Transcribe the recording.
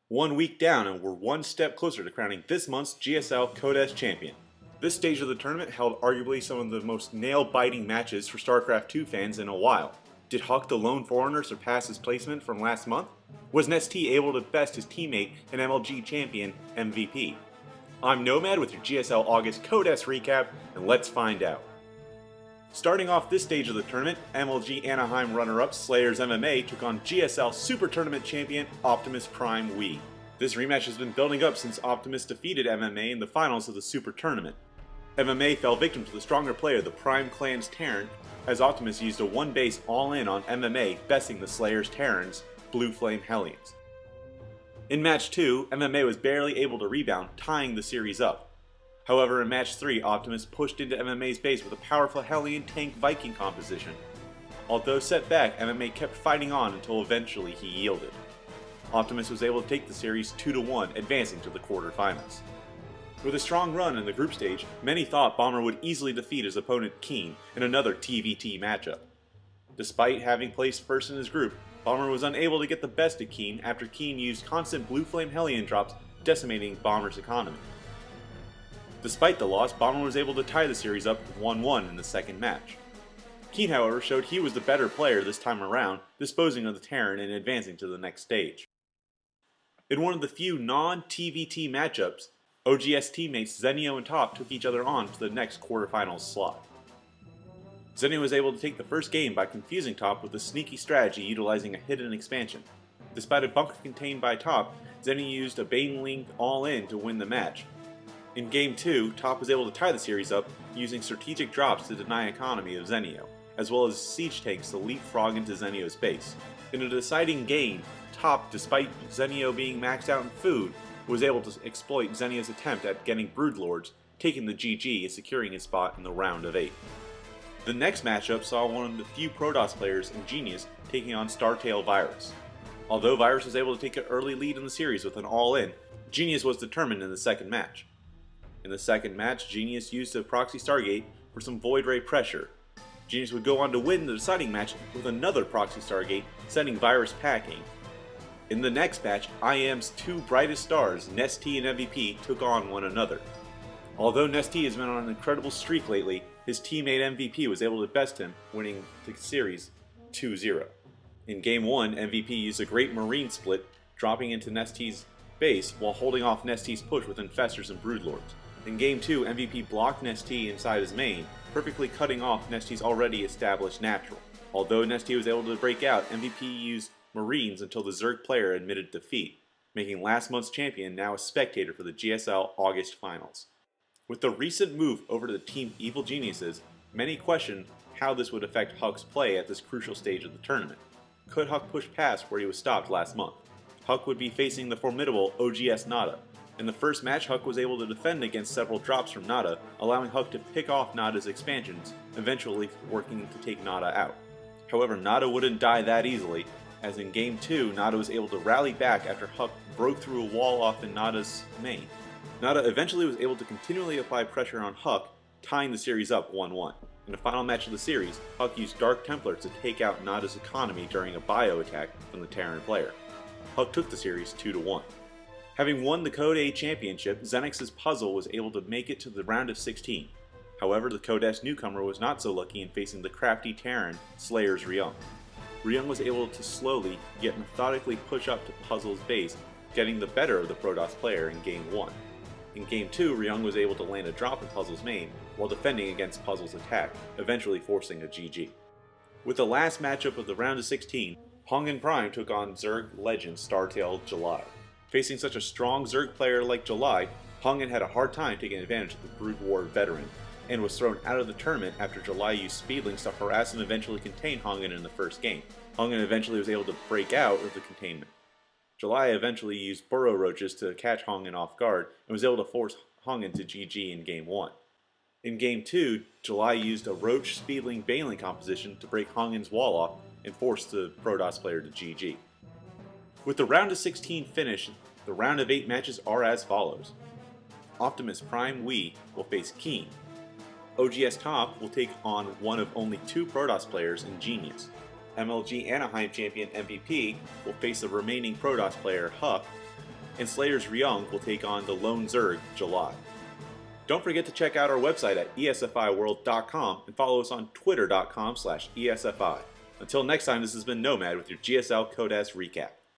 1 week down and we're one step closer to crowning this month's GSL Code S champion. This stage of the tournament held arguably some of the most nail-biting matches for Starcraft 2 fans in a while. Did Huck the Lone Foreigner surpass his placement from last month? Was Nestea able to best his teammate and MLG champion MVP? I'm Nomad with your GSL August Code S recap, and let's find out. Starting off this stage of the tournament, MLG Anaheim runner-up Slayers MMA took on GSL Super Tournament champion Optimus Prime Wii. This rematch has been building up since Optimus defeated MMA in the finals of the Super Tournament. MMA fell victim to the stronger player, the Prime Clan's Terran, as Optimus used a one-base all-in on MMA, besting the Slayers' Terrans, Blue Flame Hellions. In Match 2, MMA was barely able to rebound, tying the series up. However, in Match 3, Optimus pushed into MMA's base with a powerful Hellion Tank Viking composition. Although set back, MMA kept fighting on until eventually he yielded. Optimus was able to take the series 2-1, advancing to the quarterfinals. With a strong run in the group stage, many thought Bomber would easily defeat his opponent Keen in another TVT matchup. Despite having placed first in his group, Bomber was unable to get the best of Keen after Keen used constant Blue Flame Hellion drops, decimating Bomber's economy. Despite the loss, Bomber was able to tie the series up 1-1 in the second match. Keen, however, showed he was the better player this time around, disposing of the Terran and advancing to the next stage. In one of the few non-TVT matchups, OGS teammates Zenio and Top took each other on to the next quarterfinals slot. Zenio was able to take the first game by confusing Top with a sneaky strategy utilizing a hidden expansion. Despite a bunker contained by Top, Zenio used a Baneling all-in to win the match. In Game 2, Top was able to tie the series up using strategic drops to deny economy of Zenio, as well as siege tanks to leapfrog into Zenio's base. In a deciding game, Top, despite Zenio being maxed out in food, was able to exploit Zenio's attempt at getting Broodlords, taking the GG and securing his spot in the round of 8. The next matchup saw one of the few Protoss players in Genius taking on Startail Virus. Although Virus was able to take an early lead in the series with an all-in, Genius was determined in the second match. In the second match, Genius used a Proxy Stargate for some Void Ray pressure. Genius would go on to win the deciding match with another Proxy Stargate, sending Virus packing. In the next match, IM's two brightest stars, Nestea and MVP, took on one another. Although Nestea has been on an incredible streak lately, his teammate MVP was able to best him, winning the series 2-0. In Game 1, MVP used a great Marine split, dropping into Nestea's base while holding off Nestea's push with Infestors and Broodlords. In Game 2, MVP blocked Nestea inside his main, perfectly cutting off Nestea's already established natural. Although Nestea was able to break out, MVP used Marines until the Zerg player admitted defeat, making last month's champion now a spectator for the GSL August Finals. With the recent move over to the Team Evil Geniuses, many question how this would affect Huck's play at this crucial stage of the tournament. Could Huck push past where he was stopped last month? Huck would be facing the formidable OGS Nada. In the first match, Huck was able to defend against several drops from Nada, allowing Huck to pick off Nada's expansions, eventually working to take Nada out. However, Nada wouldn't die that easily, as in Game 2, Nada was able to rally back after Huck broke through a wall off in Nada's main. Nada eventually was able to continually apply pressure on Huck, tying the series up 1-1. In the final match of the series, Huck used Dark Templar to take out Nada's economy during a bio attack from the Terran player. Huck took the series 2-1. Having won the Code A championship, Xenix's puzzle was able to make it to the round of 16. However, the Code S newcomer was not so lucky in facing the crafty Terran, Slayers Ryung. Ryung was able to slowly, yet methodically push up to Puzzle's base, getting the better of the Protoss player in Game 1. In Game 2, Ryung was able to land a drop in Puzzle's main, while defending against Puzzle's attack, eventually forcing a GG. With the last matchup of the round of 16, Hongan Prime took on Zerg legend Startail July. Facing such a strong Zerg player like July, Hongan had a hard time taking advantage of the Brood War veteran, and was thrown out of the tournament after July used Speedlings to harass and eventually contain Hongan in the first game. Hongan eventually was able to break out of the containment. July eventually used Burrow Roaches to catch Hongan off guard, and was able to force Hongan to GG in Game 1. In Game 2, July used a Roach Speedling Baneling composition to break Hongan's wall off and force the Protoss player to GG. With the round of 16 finished, the round of 8 matches are as follows. Optimus Prime Wii will face Keen. OGS Top will take on one of only 2 Protoss players in Genius. MLG Anaheim champion MVP will face the remaining Protoss player Huck, and Slayer's Ryung will take on the Lone Zerg July. Don't forget to check out our website at esfiworld.com and follow us on twitter.com/ESFI. Until next time, this has been Nomad with your GSL Code S recap.